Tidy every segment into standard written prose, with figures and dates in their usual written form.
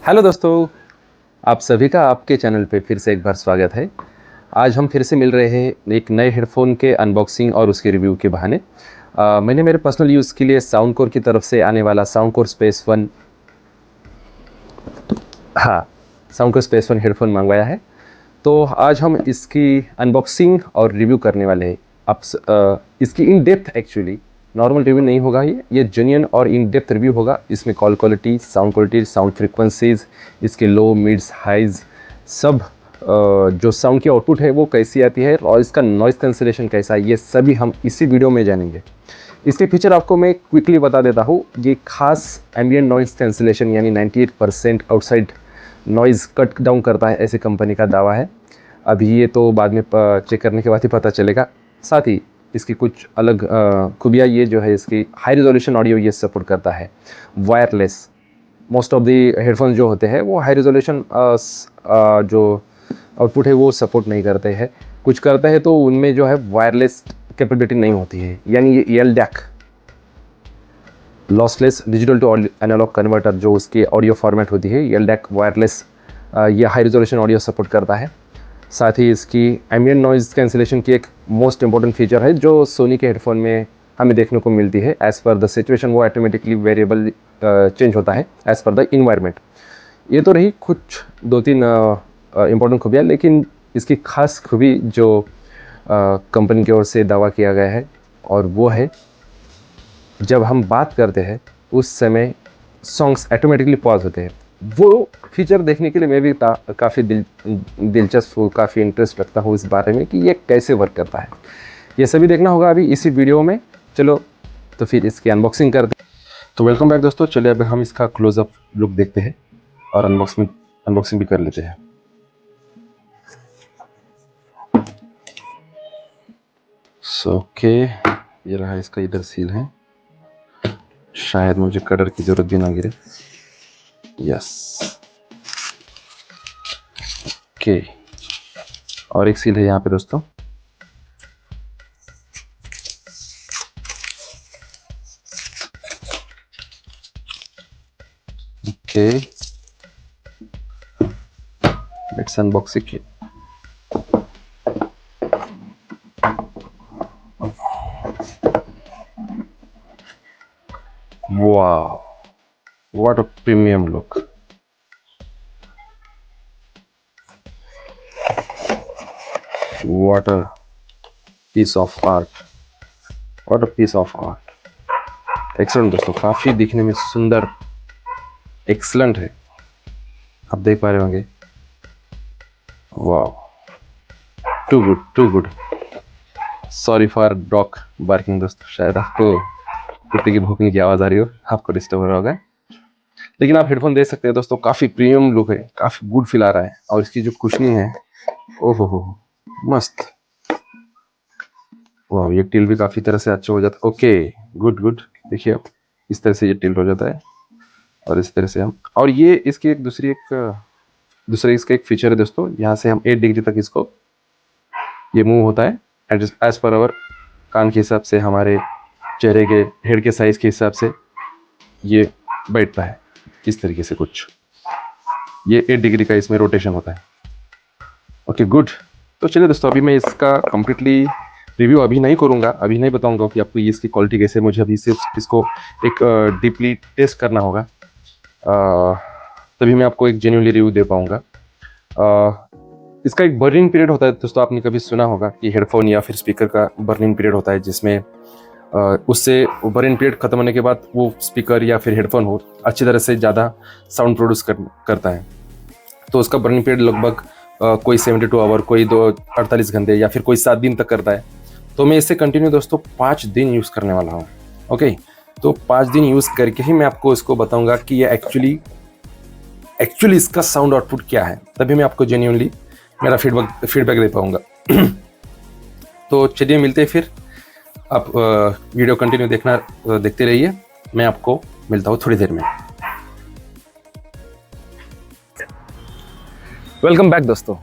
Hello दोस्तों, आप सभी का आपके चैनल पे फिर से एक बार स्वागत है। आज हम फिर से मिल रहे हैं एक नए हेडफोन के अनबॉक्सिंग और उसके रिव्यू के बहाने। मैंने मेरे पर्सनल यूज़ के लिए साउंडकोर की तरफ से आने वाला साउंडकोर स्पेस वन हेडफोन मंगवाया है। तो आज हम इसकी अनबॉक्सिंग और रिव्यू करने वाले हैं। इसकी in depth actually normal review नहीं होगा, ये जेन्युइन और इन डेप्थ रिव्यू होगा। इसमें कॉल क्वालिटी, साउंड फ्रिक्वेंसीज, इसके लो मिड्स हाइज सब, जो साउंड की आउटपुट है वो कैसी आती है और इसका नॉइज़ कैंसलेशन कैसा है, ये सभी हम इसी वीडियो में जानेंगे। इसके फीचर आपको मैं क्विकली बता देता हूँ। ये खास एम्बिएंट नॉइज़ कैंसलेशन यानी 98% आउटसाइड नॉइज़ कट डाउन करता है, ऐसी कंपनी का दावा है। अभी ये तो बाद में चेक करने के बाद ही पता चलेगा। साथ ही इसकी कुछ अलग खूबियाँ ये जो है, इसकी हाई रेजोल्यूशन ऑडियो ये सपोर्ट करता है। Wireless most of the headphones जो होते हैं वो हाई रेजोल्यूशन जो आउटपुट है वो सपोर्ट नहीं करते हैं। कुछ करते हैं तो उनमें जो है वायरलेस कैपेबिलिटी नहीं होती है, यानी ये LDAC lossless digital to analog converter जो उसकी ऑडियो फॉर्मेट होती है, एलडैक वायरलेस, ये हाई रेजोल्यूशन ऑडियो सपोर्ट करता है। साथ ही इसकी एम्बिएंट नॉइज़ कैंसिलेशन की एक मोस्ट इंपॉर्टेंट फीचर है जो सोनी के हेडफोन में हमें देखने को मिलती है। एज़ पर द सिचुएशन वो ऑटोमेटिकली वेरिएबल चेंज होता है एज़ पर द इन्वायरमेंट। ये तो रही कुछ दो तीन इंपॉर्टेंट खूबियाँ, लेकिन इसकी खास खूबी जो कंपनी की ओर से दावा किया गया है, और वो है जब हम बात करते हैं उस समय सॉन्ग्स ऑटोमेटिकली पॉज होते हैं। वो फीचर देखने के लिए मैं भी काफ़ी दिलचस्प हूँ, काफ़ी इंटरेस्ट रखता हूँ इस बारे में कि ये कैसे वर्क करता है। ये सभी देखना होगा अभी इसी वीडियो में। चलो तो फिर इसकी अनबॉक्सिंग करते हैं। तो वेलकम बैक दोस्तों, चलिए अब हम इसका क्लोजअप लुक देखते हैं और अनबॉक्सिंग भी कर लेते हैं। ओके, ये रहा इसका इधर सील है। शायद मुझे कटर की जरूरत भी ना गिरे। Yes, okay. और एक सील है यहाँ पे दोस्तों। Okay, let's unbox it. Wow, what a premium look. What a piece of art. What a piece of art. Excellent दोस्तों, काफ़ी दिखने में सुंदर, एक्सलेंट है। आप देख पा रहे होंगे। वाह, too good too good. Sorry for dog barking दोस्तों, शायद आपको कुत्ते की भौंकने की आवाज़ आ रही हो, आपको डिस्टर्ब हो रहा होगा। लेकिन आप हेडफोन देख सकते हैं दोस्तों, काफ़ी प्रीमियम लुक है, काफ़ी गुड फील आ रहा है। और इसकी जो कुशनिंग है, ओहो हो, मस्त। वाह, ये टिल भी काफ़ी तरह से अच्छा हो जाता है। Okay, good good. देखिए आप, इस तरह से ये टिल्ट हो जाता है और इस तरह से हम, और ये इसकी एक दूसरा इसका एक फीचर है दोस्तों। यहाँ से हम 8 डिग्री तक इसको ये मूव होता है एज पर आवर कान के हिसाब से, हमारे चेहरे के हेड के साइज के हिसाब से ये बैठता है इस तरीके से कुछ। ये 8 डिग्री का इसमें रोटेशन होता है। Okay good. तो चलिए दोस्तों, अभी मैं इसका कम्प्लीटली रिव्यू अभी नहीं करूँगा, अभी नहीं बताऊँगा कि आपको ये इसकी क्वालिटी कैसे। मुझे अभी सिर्फ इसको एक डीपली टेस्ट करना होगा, तभी मैं आपको एक जेन्युइनली रिव्यू दे पाऊँगा। इसका एक बर्निंग पीरियड होता है दोस्तों। आपने कभी सुना होगा कि हेडफोन या फिर स्पीकर का बर्निंग पीरियड होता है, जिसमें उससे बर्निंग पीरियड खत्म होने के बाद वो स्पीकर या फिर हेडफोन हो अच्छी तरह से ज़्यादा साउंड प्रोड्यूस करता है। तो उसका बर्निंग पीरियड लगभग कोई 72 आवर, कोई 48 घंटे या फिर कोई 7 दिन तक करता है। तो मैं इससे कंटिन्यू दोस्तों 5 दिन यूज़ करने वाला हूँ। ओके, तो 5 दिन यूज़ करके ही मैं आपको इसको बताऊँगा कि ये एक्चुअली इसका साउंड आउटपुट क्या है, तभी मैं आपको जेन्युइनली मेरा फीडबैक दे पाऊँगा। तो चलिए मिलते हैं फिर। आप वीडियो कंटिन्यू देखते रहिए। मैं आपको मिलता हूँ थोड़ी देर में। वेलकम बैक दोस्तों।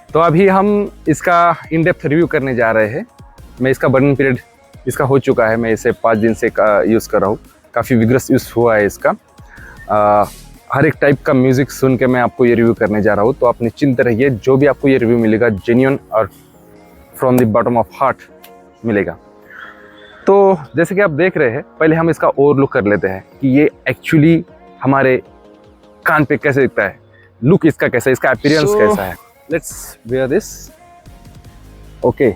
तो अभी हम इसका इन डेप्थ रिव्यू करने जा रहे हैं। मैं इसका बर्निंग पीरियड इसका हो चुका है, मैं इसे 5 दिन से यूज़ कर रहा हूँ। काफ़ी विग्रस यूज़ हुआ है इसका। हर एक टाइप का म्यूज़िक सुन के मैं आपको ये रिव्यू करने जा रहा हूँ, तो आप निश्चिंत रहिए, जो भी आपको ये रिव्यू मिलेगा जेन्युइन और from the bottom of heart मिलेगा। तो जैसे कि आप देख रहे हैं, पहले हम इसका ओवरलुक कर लेते हैं कि ये एक्चुअली हमारे कान पे कैसे दिखता है, लुक इसका कैसा है, इसका अपीयरेंस कैसा है। Let's where this. ओके,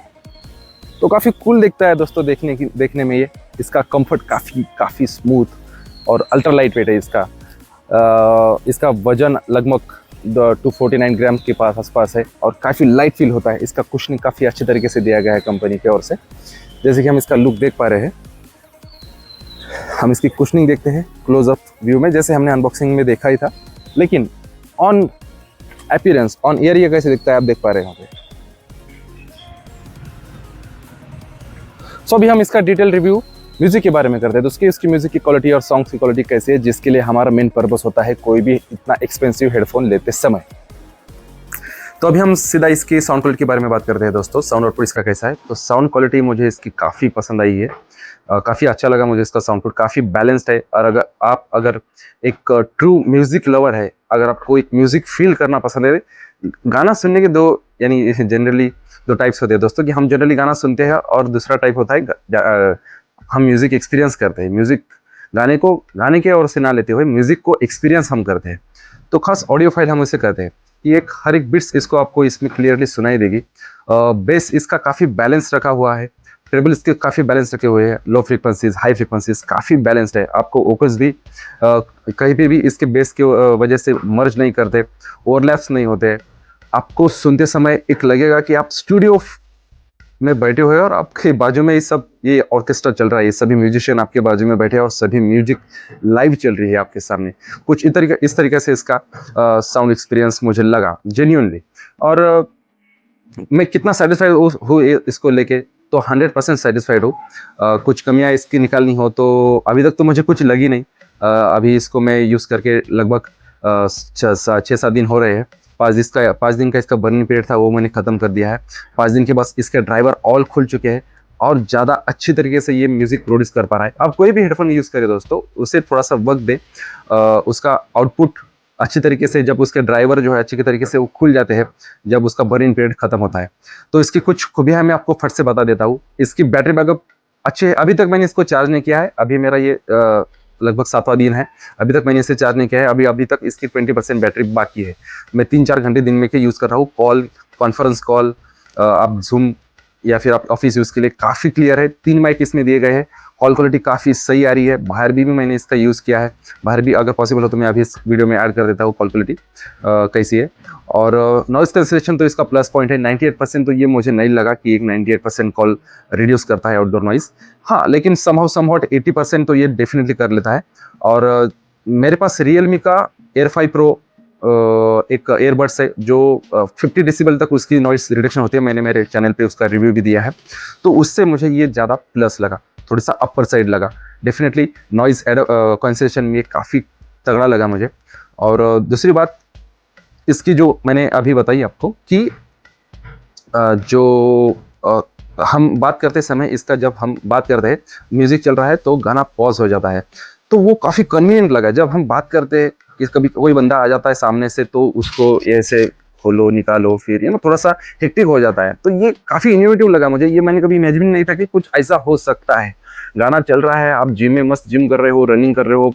तो काफ़ी कूल दिखता है दोस्तों देखने में ये। इसका कंफर्ट काफ़ी स्मूथ और अल्ट्रा लाइट वेट है इसका। इसका वजन लगभग 249 ग्राम के आसपास है और काफ़ी लाइट फील होता है। इसका कुशनिंग काफ़ी अच्छे तरीके से दिया गया है कंपनी की ओर से। जैसे कि हम इसका लुक देख पा रहे हैं, हम इसकी कुशनिंग देखते हैं क्लोजअप व्यू में, जैसे हमने अनबॉक्सिंग में देखा ही था, लेकिन ऑन अपीयरेंस, ऑन एयर ये कैसे दिखता है आप देख पा रहे हैं यहाँ पे। सो अभी हम इसका डिटेल रिव्यू म्यूजिक के बारे में करते हैं। तो इसकी म्यूजिक की क्वालिटी और सॉन्ग्स की क्वालिटी कैसी है, जिसके लिए हमारा मेन पर्पस होता है कोई भी इतना एक्सपेंसिव हेडफोन लेते समय। तो अभी हम सीधा इसकी साउंड क्वालिटी के बारे में बात करते हैं दोस्तों। साउंड आउटपुट इसका कैसा है, तो साउंड क्वालिटी मुझे इसकी काफ़ी पसंद आई है। काफ़ी अच्छा लगा मुझे इसका साउंड आउटपुट, काफ़ी बैलेंस्ड है। और अगर एक ट्रू म्यूज़िक लवर है, अगर आपको एक म्यूज़िक फील करना पसंद है, गाना सुनने के दो यानी जनरली दो टाइप्स होते हैं दोस्तों, कि हम जनरली गाना सुनते हैं और दूसरा टाइप होता है हम म्यूज़िक एक्सपीरियंस करते हैं। म्यूज़िक गाने के ओर से ना लेते हुए म्यूज़िक को एक्सपीरियंस हम करते हैं। तो खास ऑडियो फाइल हम इसे करते हैं कि हर एक बिट्स इसको आपको इसमें क्लियरली सुनाई देगी। बेस इसका काफ़ी बैलेंस रखा हुआ है, ट्रेबल इसके काफ़ी बैलेंस रखे हुए हैं, लो फ्रीक्वेंसीज हाई फ्रीक्वेंसीज काफ़ी बैलेंस्ड है। आपको ओकस भी कहीं पे भी इसके बेस की वजह से मर्ज नहीं करते, ओवरलैप्स नहीं होते। आपको सुनते समय एक लगेगा कि आप स्टूडियो में बैठे हुए और आपके बाजू में ये ऑर्केस्ट्रा चल रहा है, ये सभी म्यूजिशियन आपके बाजू में बैठे हैं और सभी म्यूजिक लाइव चल रही है आपके सामने। कुछ इस तरीके से इसका साउंड एक्सपीरियंस मुझे लगा जेन्युइनली। और मैं कितना सेटिस्फाइड हूँ इसको लेके, तो 100% सेटिस्फाइड हूँ। कुछ कमियाँ इसकी निकालनी हो तो अभी तक तो मुझे कुछ लगी नहीं। अभी इसको मैं यूज़ करके लगभग 6-7 दिन हो रहे हैं। 5 दिन का इसका बर्निंग पीरियड था, वो मैंने ख़त्म कर दिया है। 5 दिन के बाद इसके ड्राइवर ऑल खुल चुके हैं और ज़्यादा अच्छी तरीके से ये म्यूज़िक प्रोड्यूस कर पा रहा है। आप कोई भी हेडफोन यूज़ करें दोस्तों, उसे थोड़ा सा वक्त दे, उसका आउटपुट अच्छी तरीके से, जब उसके ड्राइवर जो है अच्छी तरीके से वो खुल जाते हैं, जब उसका बर्निंग पीरियड खत्म होता है। तो इसकी कुछ खूबियाँ मैं आपको फट से बता देता हूँ। इसकी बैटरी बैकअप अच्छे है। अभी तक मैंने इसको चार्ज नहीं किया है, अभी मेरा ये लगभग 7वां दिन है, अभी तक मैंने इसे चार्ज नहीं किया है। अभी तक इसकी 20% बैटरी बाकी है। मैं 3-4 घंटे दिन में के यूज़ कर रहा हूँ। कॉन्फ्रेंस कॉल, आप जूम या फिर आप ऑफिस यूज़ के लिए काफ़ी क्लियर है। 3 माइक इसमें दिए गए हैं, कॉल क्वालिटी काफ़ी सही आ रही है। बाहर भी मैंने इसका यूज़ किया है, बाहर भी अगर पॉसिबल हो तो मैं अभी इस वीडियो में ऐड कर देता हूँ कॉल क्वालिटी कैसी है। और नॉइज़ कैंसलेशन तो इसका प्लस पॉइंट है। 98% तो ये मुझे नहीं लगा कि एक 98% कॉल रिड्यूस करता है आउटडोर नॉइज़। हाँ, लेकिन समहाउ 80% तो ये डेफिनेटली कर लेता है। और मेरे पास रियलमी का एयर 5 प्रो एक एयरबड्स है जो 50 डेसिबल तक उसकी नॉइस रिडक्शन होती है। मैंने मेरे चैनल पे उसका रिव्यू भी दिया है, तो उससे मुझे ये ज़्यादा प्लस लगा, थोड़ा सा अपर साइड लगा। डेफिनेटली नॉइस कैंसलेशन में काफ़ी तगड़ा लगा मुझे। और दूसरी बात इसकी जो मैंने अभी बताई आपको कि हम बात करते समय इसका, जब हम बात करते हैं म्यूज़िक चल रहा है तो गाना पॉज हो जाता है, तो वो काफ़ी कन्वीनियंट लगा। जब हम बात करते हैं कि कभी कोई बंदा आ जाता है सामने से, तो उसको ऐसे खोलो निकालो, फिर थोड़ा सा हेक्टिक हो जाता है, तो ये काफ़ी इनोवेटिव लगा मुझे। ये मैंने कभी इमेजिन नहीं था कि कुछ ऐसा हो सकता है। गाना चल रहा है, आप जिम में मस्त जिम कर रहे हो, रनिंग कर रहे हो,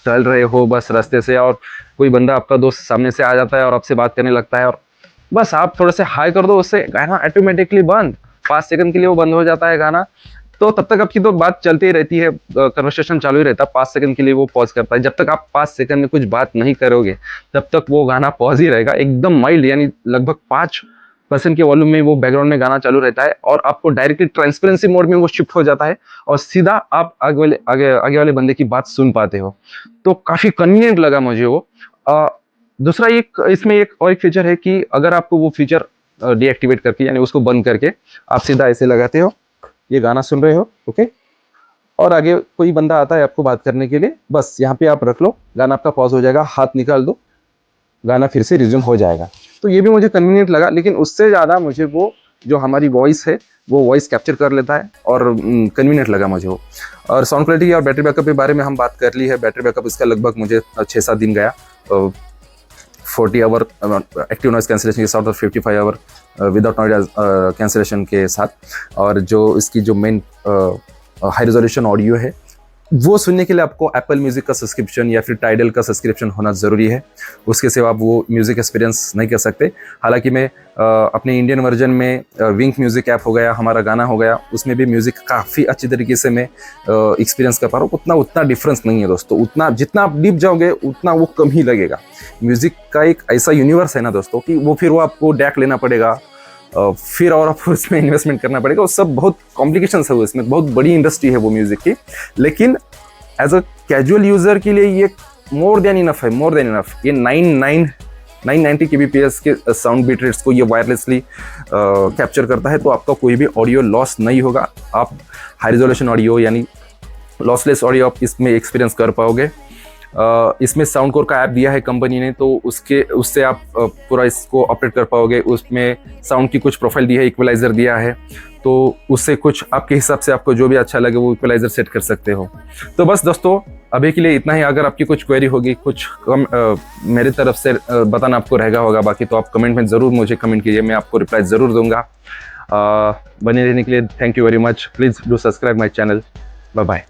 चल रहे हो बस रास्ते से, और कोई बंदा आपका दोस्त सामने से आ जाता है और आपसे बात करने लगता है, और बस आप थोड़ा से हाई कर दो, उससे गाना ऑटोमेटिकली बंद, 5 सेकंड के लिए वो बंद हो जाता है गाना। तो तब तक आपकी तो बात चलती ही रहती है, कन्वर्सेशन चालू ही रहता है। 5 सेकंड के लिए वो पॉज करता है। जब तक आप 5 सेकंड में कुछ बात नहीं करोगे, तब तक वो गाना पॉज ही रहेगा, एकदम माइल्ड, यानी लगभग 5% के वॉल्यूम में वो बैकग्राउंड में गाना चालू रहता है, और आपको डायरेक्टली ट्रांसपेरेंसी मोड में वो शिफ्ट हो जाता है, और सीधा आप आगे वाले बंदे की बात सुन पाते हो। तो काफ़ी कन्वीनियंट लगा मुझे वो। दूसरा इसमें एक और एक फीचर है कि अगर आपको वो फीचर डीएक्टिवेट करके, यानी उसको बंद करके आप सीधा ऐसे लगाते हो, ये गाना सुन रहे हो, ओके, और आगे कोई बंदा आता है आपको बात करने के लिए, बस यहाँ पे आप रख लो, गाना आपका पॉज हो जाएगा, हाथ निकाल दो, गाना फिर से रिज्यूम हो जाएगा। तो ये भी मुझे कन्वीनियंट लगा। लेकिन उससे ज़्यादा मुझे वो जो हमारी वॉइस है वो वॉइस कैप्चर कर लेता है और कन्वीनियंट लगा मुझे वो। और साउंड क्वालिटी और बैटरी बैकअप के बारे में हम बात कर ली है। बैटरी बैकअप इसका लगभग मुझे 6-7 दिन गया। 40 आवर एक्टिव नॉइस कैंसिलेशन के साथ और 55 आवर विदाउट नॉइस कैंसिलेशन के साथ। और जो इसकी जो मेन हाई रेजोल्यूशन ऑडियो है वो सुनने के लिए आपको एप्पल म्यूज़िक का सब्सक्रिप्शन या फिर टाइडल का सब्सक्रिप्शन होना ज़रूरी है। उसके सिवा आप वो म्यूज़िक एक्सपीरियंस नहीं कर सकते। हालांकि मैं अपने इंडियन वर्जन में विंक म्यूज़िक ऐप हो गया, हमारा गाना हो गया, उसमें भी म्यूज़िक काफ़ी अच्छी तरीके से मैं एक्सपीरियंस कर पा रहा हूँ। उतना डिफरेंस नहीं है दोस्तों। उतना जितना आप डीप जाओगे उतना वो कम ही लगेगा। म्यूज़िक का एक ऐसा यूनिवर्स है ना दोस्तों कि वो आपको डैक लेना पड़ेगा, फिर और आपको इसमें इन्वेस्टमेंट करना पड़ेगा। वो सब बहुत कॉम्प्लिकेशंस है, वो इसमें बहुत बड़ी इंडस्ट्री है वो म्यूज़िक की। लेकिन एज अ कैजुअल यूज़र के लिए ये मोर देन इनफ है, मोर देन इनफ। ये 990 kbps के साउंड बीट रेट्स को ये वायरलेसली कैप्चर करता है, तो आपका कोई भी ऑडियो लॉस नहीं होगा। आप हाई रेजोल्यूशन ऑडियो यानी लॉसलेस ऑडियो आप इसमें एक्सपीरियंस कर पाओगे। इसमें साउंड कोर का ऐप दिया है कंपनी ने, तो उससे आप पूरा इसको ऑपरेट कर पाओगे। उसमें साउंड की कुछ प्रोफाइल दी है, इक्वलाइज़र दिया है, तो उससे कुछ आपके हिसाब से आपको जो भी अच्छा लगे वो इक्वलाइज़र सेट कर सकते हो। तो बस दोस्तों अभी के लिए इतना ही। अगर आपकी कुछ क्वेरी होगी, कुछ मेरे तरफ से बताना आपको रहेगा होगा बाकी, तो आप कमेंट में ज़रूर मुझे कमेंट कीजिए, मैं आपको रिप्लाई ज़रूर दूंगा। बने रहने के लिए thank you very much. Please do subscribe my channel. Bye bye.